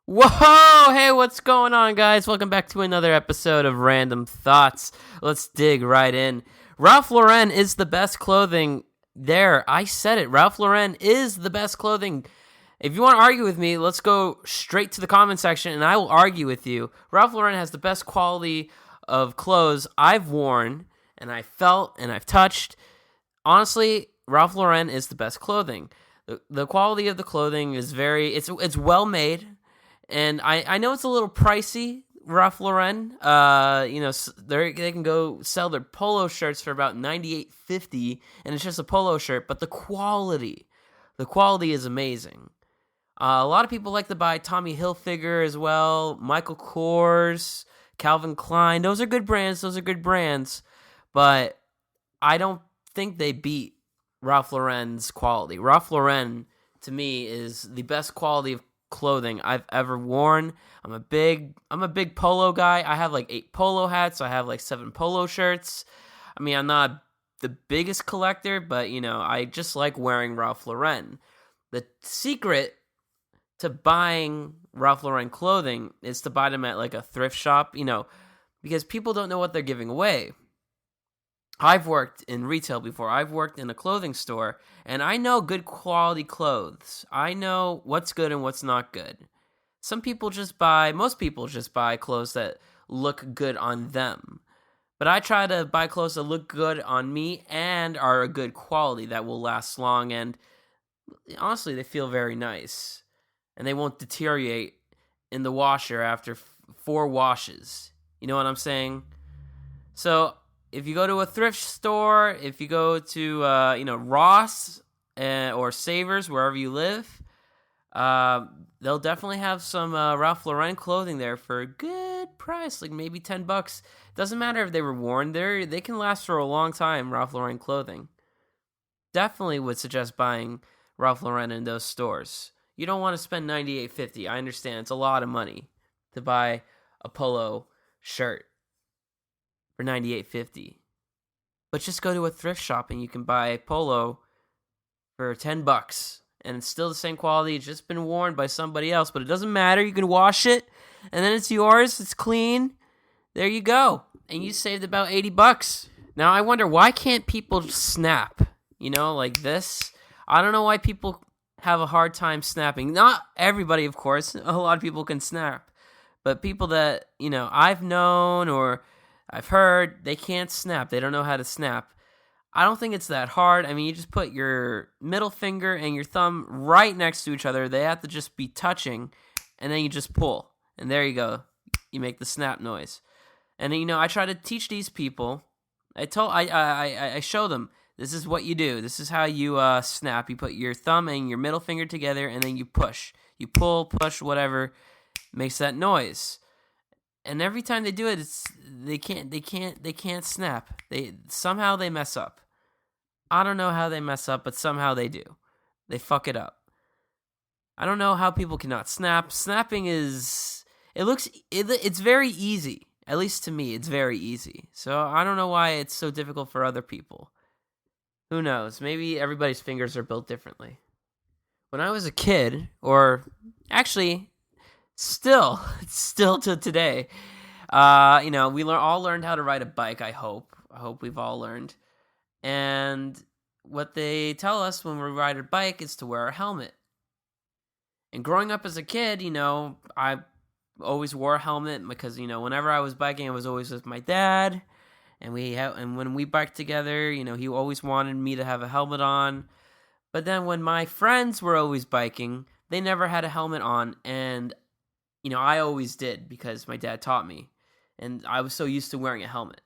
Whoa! Hey, what's going on, guys? Welcome back to another episode of Random Thoughts. Let's dig right in. Ralph Lauren is the best clothing. There, I said it. Ralph Lauren is the best clothing. If you want to argue with me, let's go straight to the comment section and I will argue with you. Ralph Lauren has the best quality of clothes I've worn and I felt and I've touched. Honestly, Ralph Lauren is the best clothing. The quality of the clothing is it's well made. And I know it's a little pricey, Ralph Lauren. They can go sell their polo shirts for about $98.50, and it's just a polo shirt. But the quality is amazing. A lot of people like to buy Tommy Hilfiger as well, Michael Kors, Calvin Klein. Those are good brands. But I don't think they beat Ralph Lauren's quality. Ralph Lauren, to me, is the best quality of clothing I've ever worn. I'm a big polo guy. I have like 8 polo hats. I have like 7 polo shirts. I mean, I'm not the biggest collector, but I just like wearing Ralph Lauren. The secret to buying Ralph Lauren clothing is to buy them at like a thrift shop, because people don't know what they're giving away. I've worked in retail before. I've worked in a clothing store, and I know good quality clothes. I know what's good and what's not good. Most people just buy clothes that look good on them. But I try to buy clothes that look good on me and are a good quality that will last long, and honestly, they feel very nice. And they won't deteriorate in the washer after 4 washes. You know what I'm saying? So if you go to a thrift store, if you go to Ross or Savers, wherever you live, they'll definitely have some Ralph Lauren clothing there for a good price, like maybe $10. Doesn't matter if they were worn. They can last for a long time, Ralph Lauren clothing. Definitely would suggest buying Ralph Lauren in those stores. You don't want to spend $98.50. I understand it's a lot of money to buy a polo shirt for $98.50. But just go to a thrift shop and you can buy a polo for $10. And it's still the same quality. It's just been worn by somebody else. But it doesn't matter. You can wash it. And then it's yours. It's clean. There you go. And you saved about $80. Now, I wonder, why can't people snap? Like this? I don't know why people have a hard time snapping. Not everybody, of course. A lot of people can snap. But people that, I've known or I've heard, they can't snap. They don't know how to snap. I don't think it's that hard. I mean, you just put your middle finger and your thumb right next to each other. They have to just be touching, and then you just pull. And there you go. You make the snap noise. And, I try to teach these people. I show them, this is what you do. This is how you snap. You put your thumb and your middle finger together, and then you push. You pull, push, whatever makes that noise. And every time they do it, they can't snap. Somehow they mess up. I don't know how they mess up, but somehow they do. They fuck it up. I don't know how people cannot snap. Snapping it's very easy. At least to me, it's very easy. So I don't know why it's so difficult for other people. Who knows? Maybe everybody's fingers are built differently. When I was a kid, or actually still to today, we all learned how to ride a bike. I hope we've all learned. And what they tell us when we ride a bike is to wear a helmet. And growing up as a kid, I always wore a helmet because whenever I was biking, I was always with my dad, and when we biked together, he always wanted me to have a helmet on. But then when my friends were always biking, they never had a helmet on, and I always did because my dad taught me. And I was so used to wearing a helmet.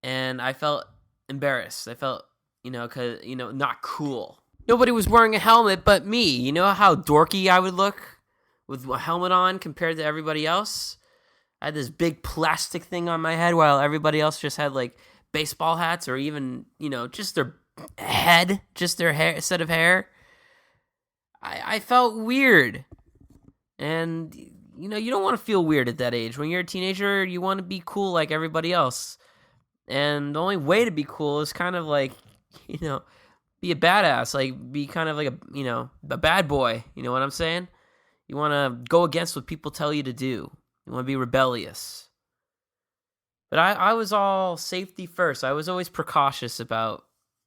And I felt embarrassed. I felt, not cool. Nobody was wearing a helmet but me. You know how dorky I would look with a helmet on compared to everybody else? I had this big plastic thing on my head while everybody else just had like baseball hats or even, just their head, just their hair, set of hair. I felt weird. And, you don't want to feel weird at that age. When you're a teenager, you want to be cool like everybody else. And the only way to be cool is kind of like, be a badass. Like, be kind of like a bad boy. You know what I'm saying? You want to go against what people tell you to do. You want to be rebellious. But I was all safety first. I was always precautious about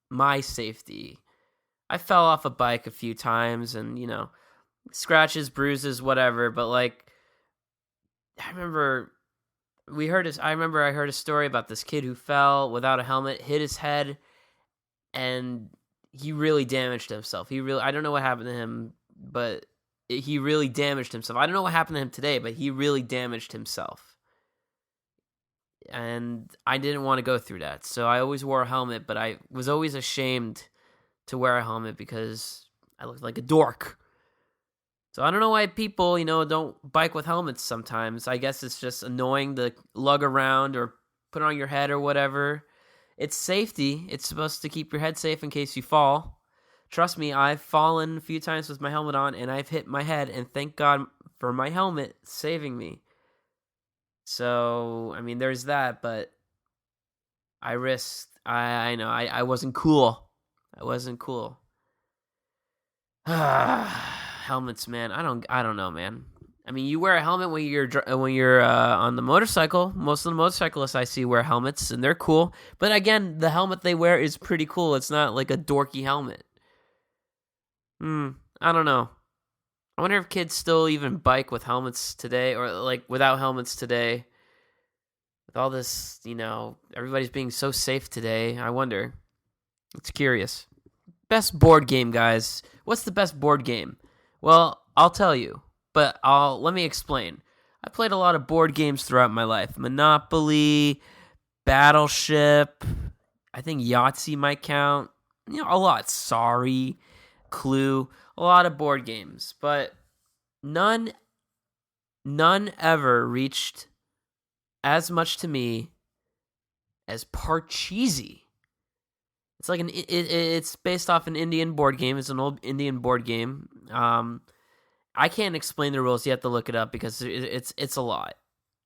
my safety. I fell off a bike a few times and, scratches, bruises, whatever. But, I remember I heard a story about this kid who fell without a helmet, hit his head, and he really damaged himself. I don't know what happened to him, but he really damaged himself. I don't know what happened to him today, but he really damaged himself. And I didn't want to go through that. So I always wore a helmet, but I was always ashamed to wear a helmet because I looked like a dork. So I don't know why people, don't bike with helmets sometimes. I guess it's just annoying to lug around or put on your head or whatever. It's safety. It's supposed to keep your head safe in case you fall. Trust me, I've fallen a few times with my helmet on and I've hit my head, and thank God for my helmet saving me. So, there's that, but I risked. I know, I wasn't cool. I wasn't cool. Helmets, man. I don't know, man. You wear a helmet when you're on the motorcycle. Most of the motorcyclists I see wear helmets, and they're cool. But again, the helmet they wear is pretty cool. It's not like a dorky helmet. I don't know. I wonder if kids still even bike with helmets today, or without helmets today. With all this, everybody's being so safe today. I wonder. It's curious. Best board game, guys. What's the best board game? Well, I'll tell you, but let me explain. I played a lot of board games throughout my life. Monopoly, Battleship, I think Yahtzee might count. A lot. Sorry, Clue, a lot of board games, but none ever reached as much to me as Parcheesi. It's like it's based off an Indian board game. It's an old Indian board game. I can't explain the rules. You have to look it up because it's a lot,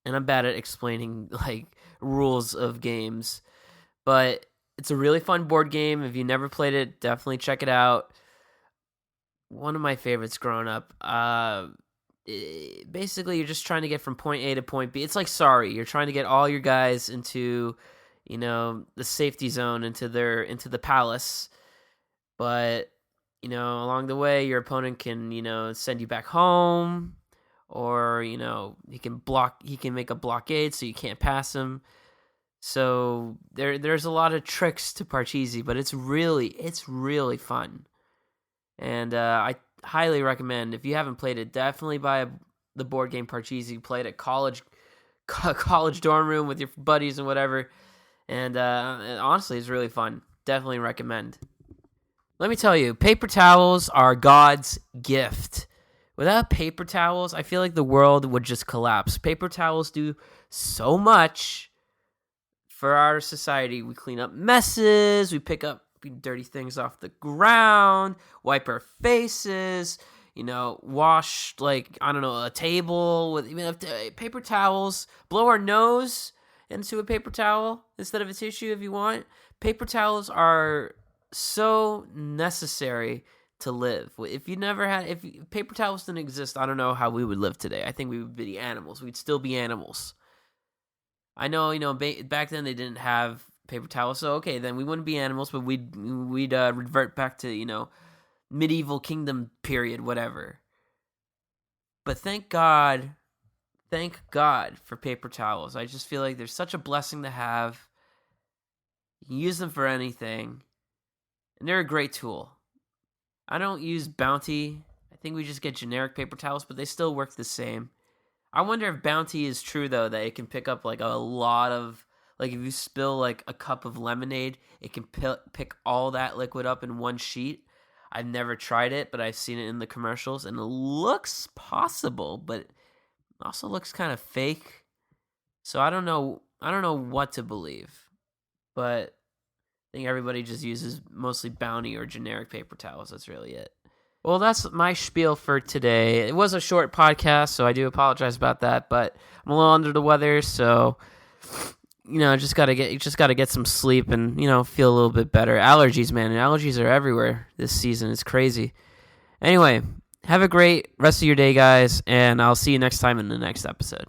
and I'm bad at explaining rules of games. But it's a really fun board game. If you never played it, definitely check it out. One of my favorites growing up. Basically, you're just trying to get from point A to point B. It's like Sorry. You're trying to get all your guys into the safety zone, into the palace, but along the way your opponent can send you back home, or he can make a blockade so you can't pass him. So there's a lot of tricks to Parcheesi, but it's really fun, and I highly recommend, if you haven't played it, definitely buy the board game Parcheesi. Play it at college dorm room with your buddies and whatever. And honestly, it's really fun. Definitely recommend. Let me tell you, paper towels are God's gift. Without paper towels, I feel like the world would just collapse. Paper towels do so much for our society. We clean up messes. We pick up dirty things off the ground. Wipe our faces. Wash, a table with paper towels. Blow our nose into a paper towel instead of a tissue if you want. Paper towels are so necessary to live. If paper towels didn't exist, I don't know how we would live today. I think we would be animals. We'd still be animals. I know, back then they didn't have paper towels, so okay, then we wouldn't be animals, but we'd revert back to, medieval kingdom period, whatever. But thank God for paper towels. I just feel like they're such a blessing to have. You can use them for anything, and they're a great tool. I don't use Bounty. I think we just get generic paper towels, but they still work the same. I wonder if Bounty is true, though, that it can pick up a lot of, if you spill a cup of lemonade, it can pick all that liquid up in one sheet. I've never tried it, but I've seen it in the commercials, and it looks possible, but it also looks kind of fake. So I don't know what to believe, but I think everybody just uses mostly Bounty or generic paper towels. That's really it. Well, that's my spiel for today. It was a short podcast, so I do apologize about that, but I'm a little under the weather, so just gotta get some sleep and feel a little bit better. Allergies, man, allergies are everywhere this season. It's crazy. Anyway, Have a great rest of your day, guys, and I'll see you next time in the next episode.